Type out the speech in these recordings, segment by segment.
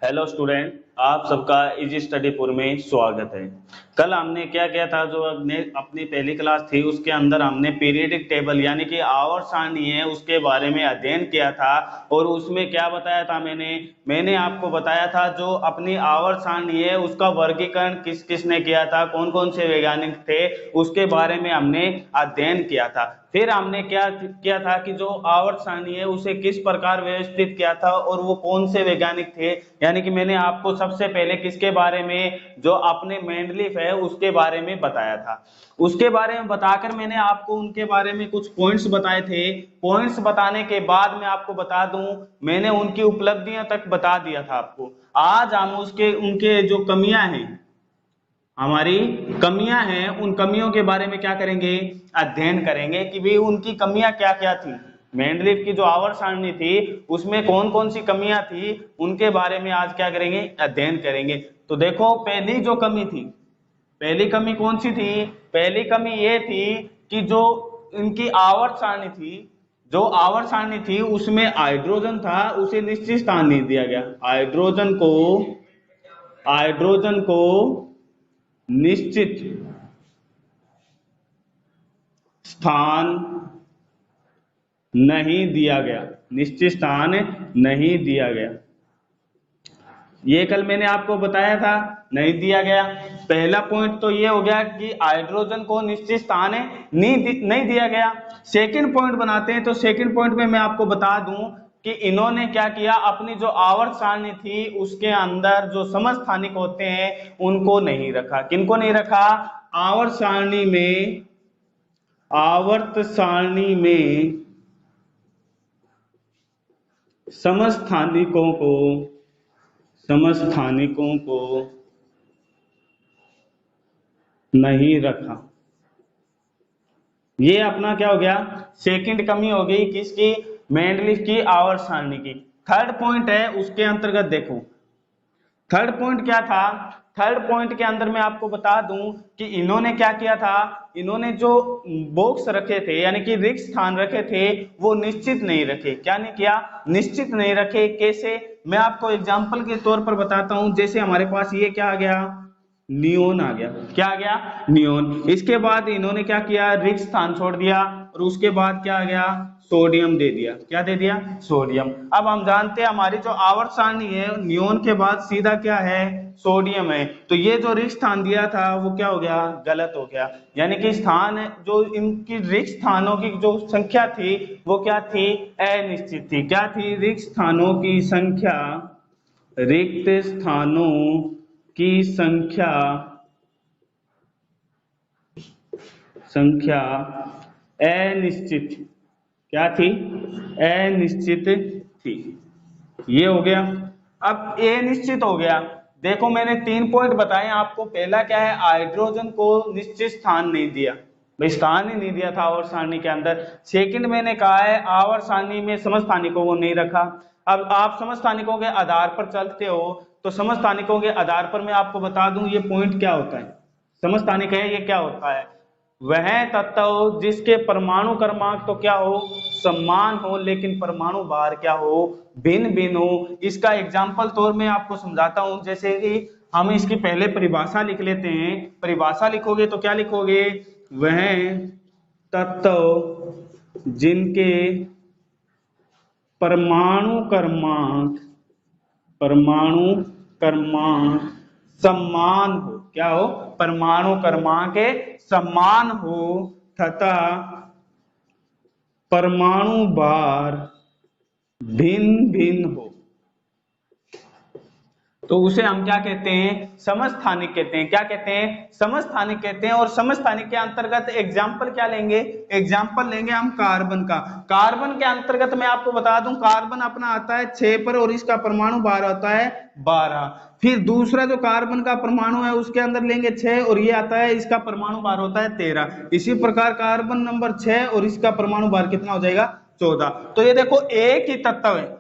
Hello student, आप सबका easy study पुर में स्वागत है। कल हमने क्या किया था, जो अपनी पहली क्लास थी उसके अंदर हमने पीरियडिक टेबल यानी कि आवर्त सारणी है उसके बारे में अध्ययन किया था। और उसमें क्या बताया था, मैंने आपको बताया था जो अपनी आवर्त सारणी है उसका वर्गीकरण किस किसने किया था, कौन कौन से वैज्ञानिक थे, उसके बारे में हमने अध्ययन किया था। फिर हमने क्या किया था कि जो आवर्त सारणी है उसे किस प्रकार व्यवस्थित किया था और वो कौन से वैज्ञानिक थे। यानी कि मैंने आपको सबसे पहले किसके बारे में, जो अपने मेंडलीफ है उसके बारे में बताया था। उसके बारे में बताकर मैंने आपको उनके बारे में कुछ पॉइंट्स बताए थे। पॉइंट्स बताने के बाद मैं आपको बता दूं, मैंने उनकी उपलब्धियां तक बता दिया था आपको। आज हम उसके उनके जो कमियां हैं, हमारी कमियां हैं, उन कमियों के बारे में क्या करेंगे, अध्ययन करेंगे कि भाई उनकी कमियां क्या क्या थी। मेंडलीफ की जो आवर्त सारणी थी उसमें कौन कौन सी कमियां थी, उनके बारे में आज क्या करेंगे, अध्ययन करेंगे। तो देखो, पहली जो कमी थी, पहली कमी कौन सी थी? पहली कमी ये थी कि जो इनकी आवर्त सारणी थी, जो आवर्त सारणी थी उसमें हाइड्रोजन था, उसे निश्चित स्थान नहीं दिया गया। हाइड्रोजन को निश्चित स्थान नहीं दिया गया, निश्चित स्थान नहीं दिया गया। ये कल मैंने आपको बताया था, नहीं दिया गया। पहला पॉइंट तो ये हो गया कि हाइड्रोजन को निश्चित स्थान नहीं दिया गया। सेकंड पॉइंट बनाते हैं, तो सेकंड पॉइंट में मैं आपको बता दूं कि इन्होंने क्या किया, अपनी जो आवर्त सारणी थी उसके अंदर जो समस्थानिक होते हैं उनको नहीं रखा। किनको नहीं रखा? आवर्त सारणी में समस्थानिकों को नहीं रखा। ये अपना क्या हो गया, सेकंड कमी हो गई किसकी, मेंडलीफ की आवर्त सारणी की। थर्ड पॉइंट है उसके अंतर्गत देखो, थर्ड पॉइंट क्या था। थर्ड पॉइंट के अंदर मैं आपको बता दूं कि इन्होंने क्या किया था, इन्होंने जो बॉक्स रखे थे यानी कि रिक्त स्थान रखे थे वो निश्चित नहीं रखे। क्या नहीं किया, निश्चित नहीं रखे। कैसे, मैं आपको एग्जांपल के तौर पर बताता हूं। जैसे हमारे पास ये क्या आ गया, नियोन आ गया। क्या आ गया, नियोन। इसके बाद इन्होंने क्या किया, रिक्त स्थान छोड़ दिया और उसके बाद क्या आ गया, सोडियम दे दिया। क्या दे दिया, सोडियम। अब हम जानते हैं हमारी जो आवर्त सारणी है नियोन के बाद सीधा क्या है, सोडियम है। तो ये जो रिक्त स्थान दिया था वो क्या हो गया, गलत हो गया। यानी कि स्थान जो इनकी रिक्त स्थानों की जो संख्या थी वो क्या थी, अनिश्चित थी। क्या थी, रिक्त स्थानों की संख्या, रिक्त स्थानों की संख्या अनिश्चित, क्या थी, अनिश्चित थी। ये हो गया। अब ए निश्चित हो गया। देखो, मैंने 3 पॉइंट बताए आपको। पहला क्या है, हाइड्रोजन को निश्चित स्थान नहीं दिया, भाई स्थान ही नहीं दिया था आवर्त सारणी के अंदर। सेकंड मैंने कहा है आवर्त सारणी में समस्थानिकों को नहीं रखा। अब आप समस्थानिकों के आधार पर चलते हो, तो समस्थानिकों के आधार पर मैं आपको बता दूं ये पॉइंट क्या होता है। समस्थानिक है, ये क्या होता है, वह तत्व जिसके परमाणु क्रमांक तो क्या हो, समान हो, लेकिन परमाणु भार क्या हो, भिन्न भिन्न हो। इसका एग्जाम्पल तौर में आपको समझाता हूं। जैसे कि हम इसकी पहले परिभाषा लिख लेते हैं। परिभाषा लिखोगे तो क्या लिखोगे, वह तत्व जिनके परमाणु क्रमांक समान हो, क्या हो, परमाणु क्रमांक समान हो तथा परमाणु भार भिन्न भिन्न हो, तो उसे हम क्या कहते हैं, समस्थानिक कहते हैं। क्या कहते हैं, समस्थानिक कहते हैं। और समस्थानिक के अंतर्गत एग्जाम्पल क्या लेंगे, एग्जाम्पल लेंगे हम कार्बन का। कार्बन के अंतर्गत मैं आपको बता दूं, कार्बन अपना आता है 6 पर और इसका परमाणु भार होता है 12। फिर दूसरा जो कार्बन का परमाणु है उसके अंदर लेंगे 6 और ये आता है, इसका परमाणु भार होता है 13। इसी प्रकार कार्बन नंबर 6 और इसका परमाणु भार कितना हो जाएगा, 14। तो ये देखो एक ही तत्व है,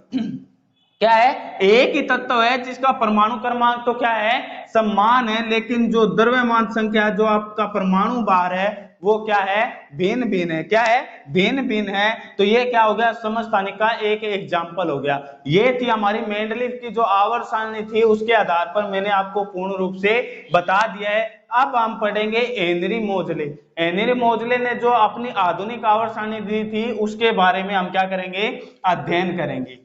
क्या है, एक ही तत्व है जिसका परमाणु क्रमांक तो क्या है, समान है, लेकिन जो द्रव्यमान संख्या, जो आपका परमाणु भार है वो क्या है, भिन्न भिन्न है। क्या है, भिन्न भिन्न है। तो ये क्या हो गया, समस्थानिक का एक एग्जाम्पल हो गया। ये थी हमारी मेंडलीव की जो आवर्त सारणी थी, उसके आधार पर मैंने आपको पूर्ण रूप से बता दिया है। अब हम पढ़ेंगे हेनरी मोजले। हेनरी मोजले ने जो अपनी आधुनिक आवर्त सारणी दी थी, उसके बारे में हम क्या करेंगे, अध्ययन करेंगे।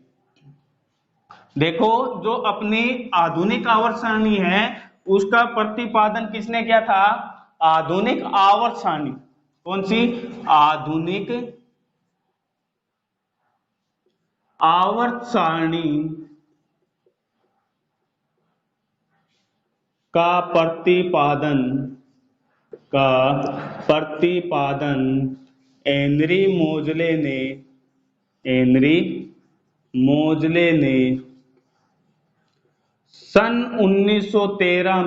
देखो, जो अपनी आधुनिक आवर्त सारणी है, उसका प्रतिपादन किसने किया था, आधुनिक आवर्त सारणी। कौन सी, आधुनिक आवर्त सारणी का प्रतिपादन हेनरी मोजले ने सन 1913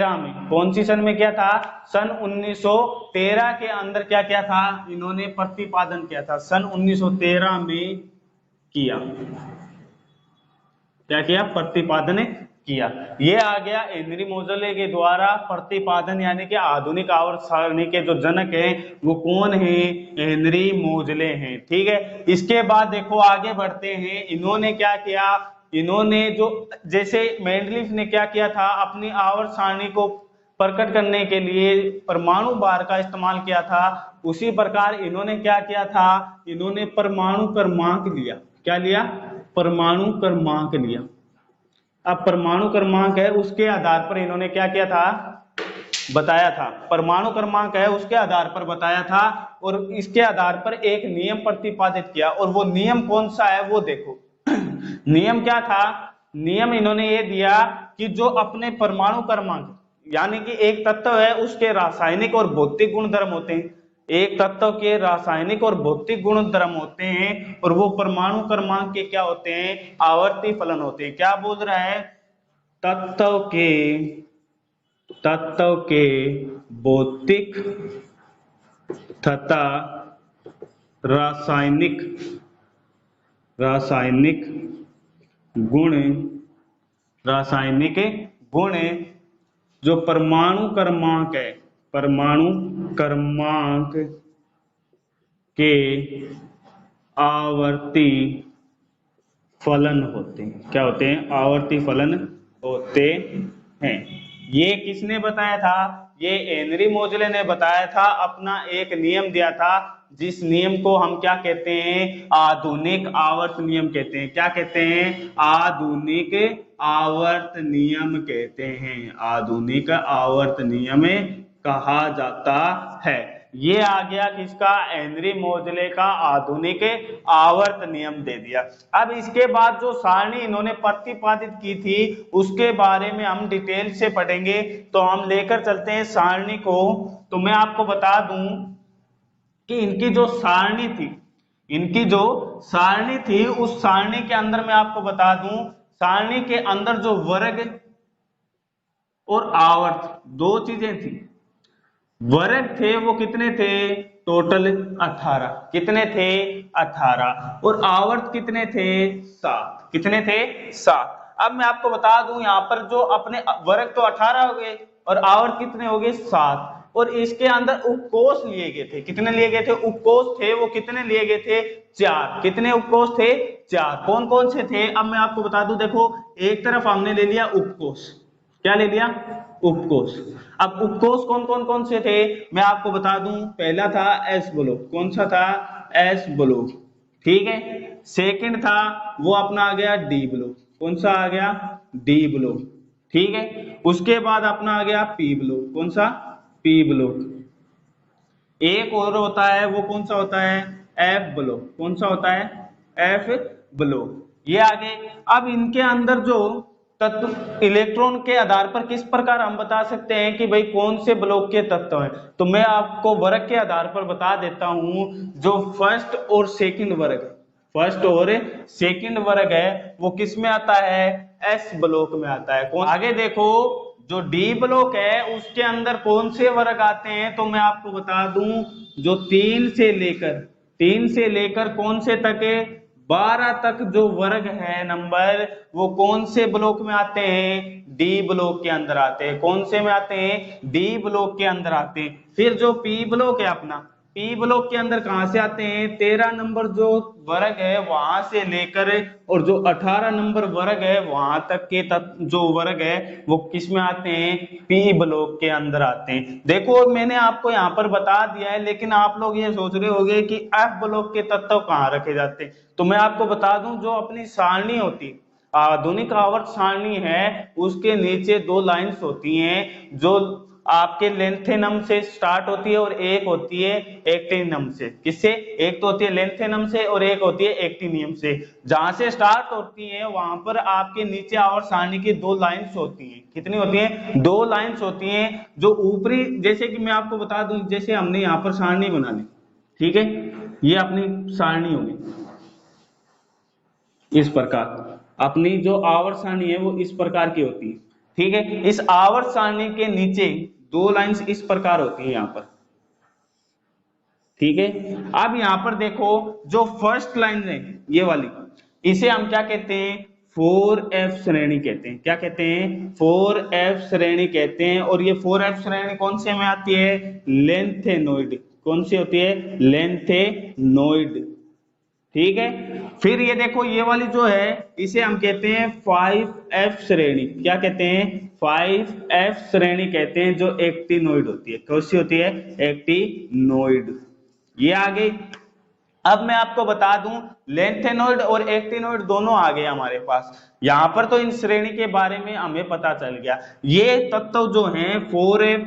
में, कौन सी सन में किया था, सन 1913 के अंदर क्या किया था, इन्होंने प्रतिपादन किया था। सन 1913 में किया, क्या किया, प्रतिपादन किया। ये आ गया हेनरी मोजले के द्वारा प्रतिपादन, यानी कि आधुनिक आवर्त सारणी के जो जनक हैं वो कौन है, हेनरी मोजले हैं। ठीक है, इसके बाद देखो आगे बढ़ते हैं। इन्होंने क्या किया, इन्होंने जो, जैसे मेंडलीव ने क्या किया था, अपनी आवर्त सारणी को प्रकट करने के लिए परमाणु भार का इस्तेमाल किया था, उसी प्रकार इन्होंने क्या किया था, इन्होंने परमाणु क्रमांक लिया। क्या लिया, परमाणु क्रमांक लिया। अब परमाणु क्रमांक है, उसके आधार पर इन्होंने क्या किया था, बताया था। परमाणु क्रमांक है, उसके आधार पर बताया था, और इसके आधार पर एक नियम प्रतिपादित किया। और वो नियम कौन सा है, वो देखो। नियम क्या था, नियम इन्होंने ये दिया कि जो अपने परमाणु क्रमांक, यानी कि एक तत्व है, उसके रासायनिक और भौतिक गुणधर्म होते हैं। एक तत्व के रासायनिक और भौतिक गुणधर्म होते हैं, और वो परमाणु क्रमांक के क्या होते हैं, आवर्ती फलन होते हैं। क्या बोल रहा है, तत्व के भौतिक तथा रासायनिक गुण जो परमाणु क्रमांक है, परमाणु क्रमांक के आवर्ती फलन होते हैं। क्या होते हैं, आवर्ती फलन होते हैं। ये किसने बताया था, ये हेनरी मोजले ने बताया था। अपना एक नियम दिया था, जिस नियम को हम क्या कहते हैं, आधुनिक आवर्त नियम कहते हैं। क्या कहते हैं, आधुनिक आवर्त नियम कहते हैं। आधुनिक आवर्त नियम कहा जाता है। ये आ गया किसका, हेनरी मोजले का आधुनिक आवर्त नियम दे दिया। अब इसके बाद जो सारणी इन्होंने प्रतिपादित की थी, उसके बारे में हम डिटेल से पढ़ेंगे। तो हम लेकर चलते हैं सारणी को। तो मैं आपको बता दूं कि इनकी जो सारणी थी, उस सारणी के अंदर मैं आपको बता दूं, सारणी के अंदर जो वर्ग और आवर्त दो चीजें थी। वर्ग थे वो कितने थे, टोटल 18। कितने थे, 18। और आवर्त कितने थे, 7। कितने थे, 7। अब मैं आपको बता दूं, यहां पर जो अपने वर्ग तो 18 हो गए और आवर्त कितने हो गए, 7। और इसके अंदर उपकोष लिए गए थे। कितने लिए गए थे, उपकोष थे वो कितने लिए गए थे, 4। कितने उपकोष थे, 4। कौन कौन से थे, अब मैं आपको बता दूं। देखो, एक तरफ हमने ले लिया उपकोष। क्या ले लिया, उपकोष। अब उपकोष कौन से थे, मैं आपको बता दूं। पहला था एस ब्लॉक। कौन सा था, एस ब्लॉक। ठीक है। सेकंड था वो अपना आ गया डी ब्लॉक। कौन सा आ गया, डी ब्लॉक। ठीक है। उसके बाद अपना आ गया पी ब्लॉक। कौन सा, पी ब्लॉक। एक और होता है, वो कौन सा होता है, एफ ब्लॉक। कौन सा होता है, एफ ब्लॉक। ये आगे। अब इनके अंदर जो तत्व इलेक्ट्रॉन के आधार पर किस प्रकार हम बता सकते हैं कि भाई कौन से ब्लॉक के तत्व हैं, तो मैं आपको वर्ग के आधार पर बता देता हूं। जो फर्स्ट और सेकंड वर्ग है वो किस में आता है, एस ब्लॉक में आता है। आगे देखो, जो डी ब्लॉक है उसके अंदर कौन से वर्ग आते हैं, तो मैं आपको बता दूं, जो 3 से लेकर कौन से तक, 12 तक जो वर्ग है नंबर, वो कौन से ब्लॉक में आते हैं? डी ब्लॉक के अंदर आते हैं। कौन से में आते हैं? डी ब्लॉक के अंदर आते हैं। फिर जो पी ब्लॉक है अपना, पी ब्लॉक के अंदर कहां से आते हैं? 13 नंबर जो वर्ग है वहां से लेकर और जो 18 नंबर वर्ग है वहां तक के जो वर्ग है वो किस में आते हैं? पी ब्लॉक के अंदर आते हैं। देखो मैंने आपको यहाँ पर बता दिया है, लेकिन आप लोग ये सोच रहे होंगे कि एफ ब्लॉक के तत्व कहाँ रखे जाते हैं। तो मैं आपको बता दूं, जो अपनी सारणी होती, आधुनिक आवर्त सारणी है, उसके नीचे दो लाइंस होती हैं जो आपके लेंथेनम से स्टार्ट होती है और एक होती है एक्टिनियम से। किससे? एक तो होती है लेंथेनम से और एक होती है एक्टिनियम से। जहां से स्टार्ट होती है वहां पर आपके नीचे आवर्त सारणी की दो लाइंस होती हैं। कितनी होती हैं? दो लाइंस होती हैं। जो ऊपरी, जैसे कि मैं आपको बता दूं, जैसे हमने यहाँ पर सारणी बना ली, ठीक है, ये अपनी सारणी होगी इस प्रकार। अपनी जो आवर्त सारणी है वो इस प्रकार की होती है, ठीक है। इस आवर्त सारणी के नीचे दो लाइंस इस प्रकार होती है यहाँ पर, ठीक है। अब यहाँ पर देखो, जो फर्स्ट लाइन है ये वाली, इसे हम क्या कहते हैं? 4f श्रेणी कहते हैं। क्या कहते हैं? 4f श्रेणी कहते हैं। और ये 4f श्रेणी कौन से में आती है? लेंथेनोइड। कौन सी होती है? लेंथेनोइड, ठीक है। फिर ये देखो, ये वाली जो है इसे हम कहते हैं 5f श्रेणी। क्या कहते हैं? 5f श्रेणी कहते हैं, जो एक्टिनोइड होती है। कौन सी होती है? एक्टिनोइड। ये आ गई। अब मैं आपको बता दूं, लेंथेनोइड और एक्टिनोइड दोनों आ गए हमारे पास। यहां पर तो इन श्रेणी के बारे में हमें पता चल गया। ये तत्व जो हैं 4f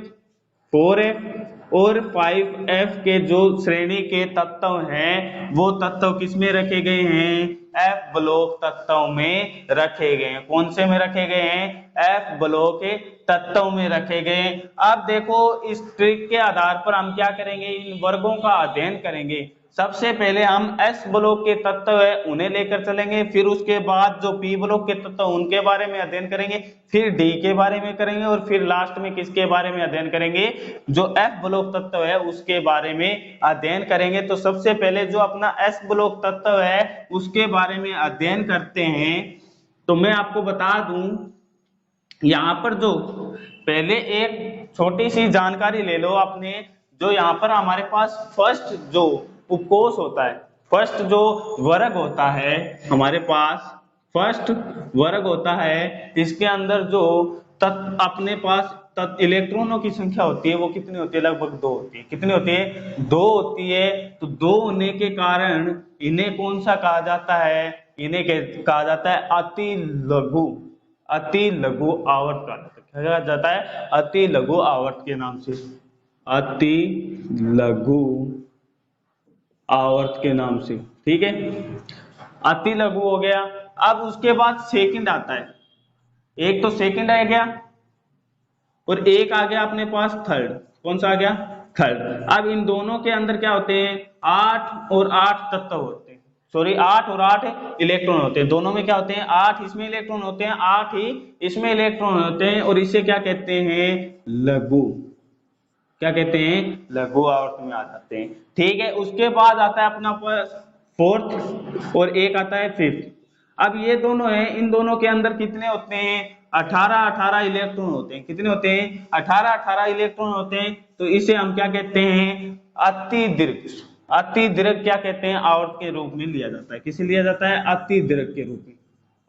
और 5f के जो श्रेणी के तत्व हैं, वो तत्व किस में रखे गए हैं? एफ ब्लॉक तत्व में रखे गए हैं। कौन से में रखे गए हैं? एफ ब्लॉक के तत्व में रखे गए हैं। अब देखो, इस ट्रिक के आधार पर हम क्या करेंगे? इन वर्गों का अध्ययन करेंगे। सबसे पहले हम एस ब्लॉक के तत्व है उन्हें लेकर चलेंगे, फिर उसके बाद जो पी ब्लॉक के तत्व उनके बारे में अध्ययन करेंगे, फिर डी के बारे में करेंगे, और फिर लास्ट में किसके बारे में अध्ययन करेंगे? जो एफ ब्लॉक तत्व है उसके बारे में अध्ययन करेंगे। तो सबसे पहले जो अपना एस ब्लॉक तत्व है उसके बारे में अध्ययन करते हैं। तो मैं आपको बता दूं, यहां पर जो पहले एक छोटी सी जानकारी ले लो अपने, जो यहाँ पर हमारे पास फर्स्ट जो उपकोष होता है, फर्स्ट जो वर्ग होता है हमारे पास, फर्स्ट वर्ग होता है, इसके अंदर जो अपने पास इलेक्ट्रॉनों की संख्या होती है वो कितनी होती है? लगभग 2 होती है। कितनी होती है? 2 होती है। तो 2 होने के कारण इन्हें कौन सा कहा जाता है? इन्हें कहा जाता है अति लघु, अति लघु आवर्त कहा जाता है। क्या कहा जाता है? अति लघु आवर्त के नाम से, अति लघु आवर्त के नाम से, ठीक है। अति लघु हो गया। अब उसके बाद सेकंड आता है, एक तो सेकंड आ गया और एक आ गया अपने पास थर्ड। कौन सा आ गया? थर्ड। अब इन दोनों के अंदर क्या होते हैं? 8 और 8 तत्व होते हैं, सॉरी 8 और 8 इलेक्ट्रॉन होते हैं। दोनों में क्या होते हैं? 8 इसमें इलेक्ट्रॉन होते हैं, 8 ही इसमें इलेक्ट्रॉन होते हैं, और इसे क्या कहते हैं? लघु। क्या कहते हैं? लघु आवर्त में आ जाते हैं, ठीक है। उसके बाद आता है अपना फोर्थ और एक आता है फिफ्थ। अब ये दोनों हैं, इन दोनों के अंदर कितने होते हैं? 18 इलेक्ट्रॉन होते हैं। कितने होते हैं? 18 इलेक्ट्रॉन होते हैं। तो इसे हम क्या कहते हैं? अति दीर्घ। अति दीर्घ क्या कहते हैं? आवर्त के रूप में लिया जाता है। किसे लिया जाता है? अति दीर्घ के रूप में,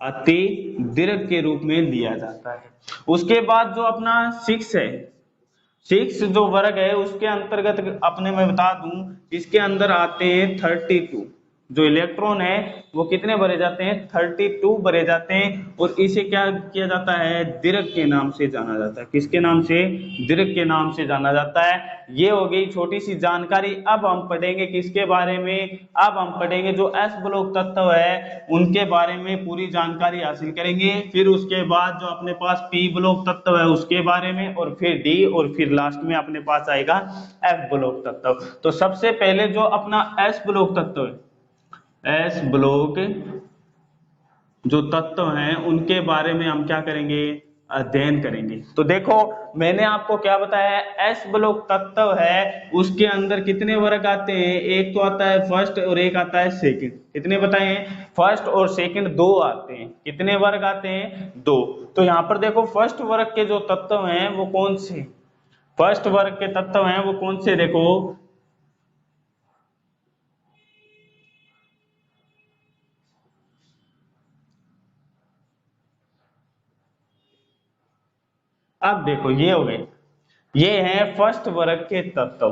अति दीर्घ के रूप में लिया जाता है। उसके बाद जो अपना 6 है, 6 जो वर्ग है उसके अंतर्गत अपने मैं बता दूं, इसके अंदर आते हैं 32। जो इलेक्ट्रॉन है वो कितने भरे जाते हैं? 32 भरे जाते हैं। और इसे क्या किया जाता है? दीर्घ के नाम से जाना जाता है। किसके नाम से? दीर्घ के नाम से जाना जाता है। ये हो गई छोटी सी जानकारी। अब हम पढ़ेंगे किसके बारे में? अब हम पढ़ेंगे जो एस ब्लॉक तत्व है उनके बारे में पूरी जानकारी हासिल करेंगे। फिर उसके बाद जो अपने पास पी ब्लॉक तत्व है उसके बारे में, और फिर डी, और फिर लास्ट में अपने पास आएगा एफ ब्लॉक तत्व। तो सबसे पहले जो अपना एस ब्लॉक तत्व है, एस ब्लॉक जो तत्व हैं उनके बारे में हम क्या करेंगे? अध्ययन करेंगे। तो देखो मैंने आपको क्या बताया है, एस ब्लॉक तत्व है उसके अंदर कितने वर्ग आते हैं, एक तो आता है फर्स्ट और एक आता है सेकंड। कितने बताए हैं, फर्स्ट और सेकंड दो आते हैं। कितने वर्ग आते हैं, दो। तो यहाँ पर देखो फर्स्ट वर्ग के जो तत्व हैं वो कौन से, फर्स्ट वर्ग के तत्व हैं वो कौन से, देखो अब देखो ये हो गए, ये हैं फर्स्ट वर्ग के तत्व।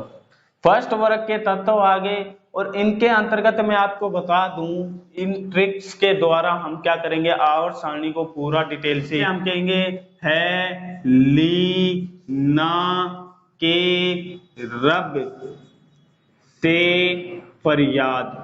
फर्स्ट वर्ग के तत्व आ गए और इनके अंतर्गत मैं आपको बता दूं, इन ट्रिक्स के द्वारा हम क्या करेंगे, आवर्त सारणी को पूरा डिटेल से हम कहेंगे है ली ना के रब से फरियाद।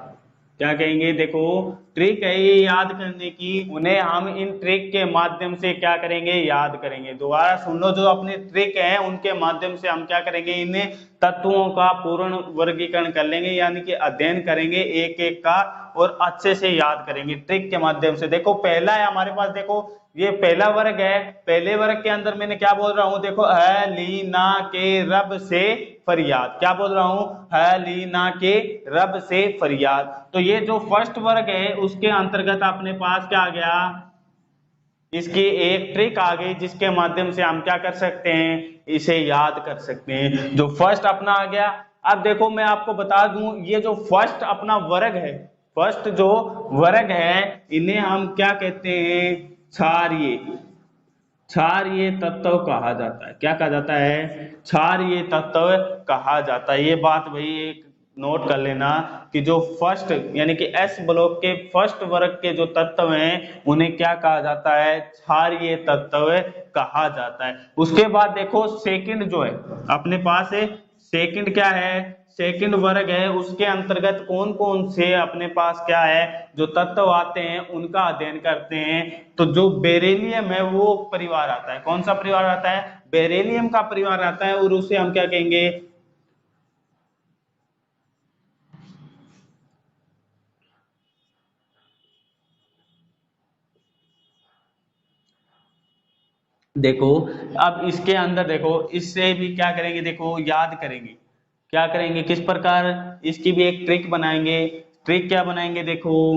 क्या कहेंगे, देखो ट्रिक है ये याद करने की, उन्हें हम इन ट्रिक के माध्यम से क्या करेंगे, याद करेंगे। दोबारा सुन लो, जो अपने ट्रिक है उनके माध्यम से हम क्या करेंगे, इन तत्वों का पूर्ण वर्गीकरण कर लेंगे, यानी कि अध्ययन करेंगे एक एक का और अच्छे से याद करेंगे ट्रिक के माध्यम से। देखो पहला है हमारे पास, देखो ये पहला वर्ग है, पहले वर्ग के अंदर मैंने क्या बोल रहा हूं, देखो है ली ना के रब से फरियाद। क्या बोल रहा हूं, है ली ना के रब से फरियाद। तो ये जो फर्स्ट वर्ग है उसके अंतर्गत अपने पास क्या आ गया, इसकी एक ट्रिक आ गई जिसके माध्यम से हम क्या कर सकते हैं, इसे याद कर सकते हैं। जो फर्स्ट अपना आ गया। अब देखो मैं आपको बता दूं, ये जो फर्स्ट अपना वर्ग है, फर्स्ट जो वर्ग है इन्हें हम क्या कहते हैं, क्षारीय, क्षारीय तत्व कहा जाता है। क्या कहा जाता है, क्षारीय तत्व कहा जाता है। ये बात भाई एक नोट कर लेना कि जो फर्स्ट यानी कि एस ब्लॉक के फर्स्ट वर्ग के जो तत्व हैं उन्हें क्या कहा जाता है, क्षारीय तत्व कहा जाता है। उसके बाद देखो सेकंड जो है अपने पास है, सेकंड क्या है, सेकंड वर्ग है, उसके अंतर्गत कौन कौन से अपने पास क्या है जो तत्व आते हैं उनका अध्ययन करते हैं। तो जो बेरिलियम है वो परिवार आता है, कौन सा परिवार आता है, बेरिलियम का परिवार आता है, और उसे हम क्या कहेंगे, देखो अब इसके अंदर देखो इससे भी क्या करेंगे, देखो याद करेंगे, क्या करेंगे किस प्रकार, इसकी भी एक ट्रिक बनाएंगे। ट्रिक क्या बनाएंगे, देखो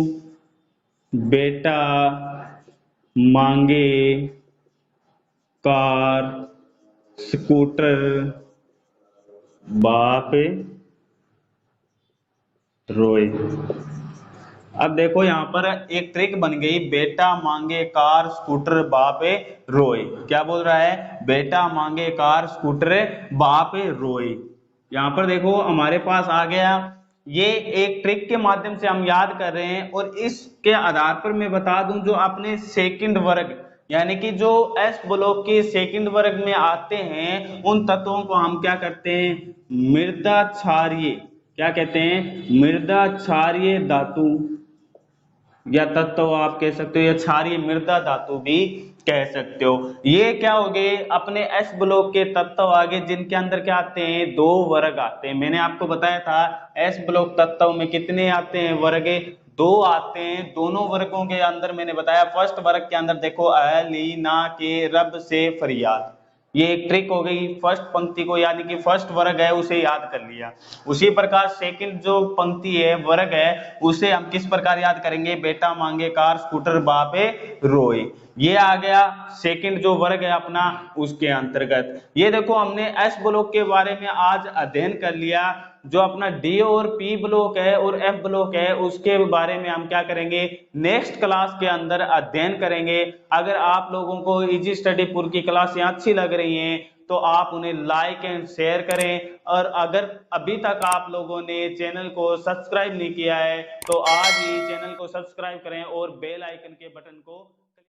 बेटा मांगे कार स्कूटर बाप रोए। अब देखो यहाँ पर एक ट्रिक बन गई, बेटा मांगे कार स्कूटर बाप रोए। क्या बोल रहा है, बेटा मांगे कार स्कूटर बाप रोए। यहाँ पर देखो हमारे पास आ गया, ये एक ट्रिक के माध्यम से हम याद कर रहे हैं। और इसके आधार पर मैं बता दूं, जो अपने सेकंड वर्ग यानी कि जो एस ब्लॉक के सेकंड वर्ग में आते हैं उन तत्वों को हम क्या करते हैं, मृदा क्षारीय, क्या कहते हैं, मृदा क्षारीय धातु या तत्व आप कह सकते हो, या क्षारीय मृदा धातु भी कह सकते हो। ये क्या हो गए, अपने एस ब्लॉक के तत्व आगे जिनके अंदर क्या आते हैं, दो वर्ग आते हैं। मैंने आपको बताया था एस ब्लॉक तत्व में कितने आते हैं वर्ग, दो आते हैं। दोनों वर्गों के अंदर मैंने बताया फर्स्ट वर्ग के अंदर देखो अलीना के रब से फरियाद, ये एक ट्रिक हो गई। फर्स्ट पंक्ति को यानी कि फर्स्ट वर्ग है उसे याद कर लिया। उसी प्रकार सेकंड जो पंक्ति है वर्ग है उसे हम किस प्रकार याद करेंगे, बेटा मांगे कार स्कूटर बापे रोए। ये आ गया सेकंड जो वर्ग है अपना उसके अंतर्गत। ये देखो हमने एस ब्लॉक के बारे में आज अध्ययन कर लिया। जो अपना डी और पी ब्लॉक है और एफ ब्लॉक है उसके बारे में हम क्या करेंगे, नेक्स्ट क्लास के अंदर अध्ययन करेंगे। अगर आप लोगों को इजी स्टडी पूर की क्लासें अच्छी लग रही हैं तो आप उन्हें लाइक एंड शेयर करें। और अगर अभी तक आप लोगों ने चैनल को सब्सक्राइब नहीं किया है तो आज ही चैनल को सब्सक्राइब करें और बेल आइकन के बटन को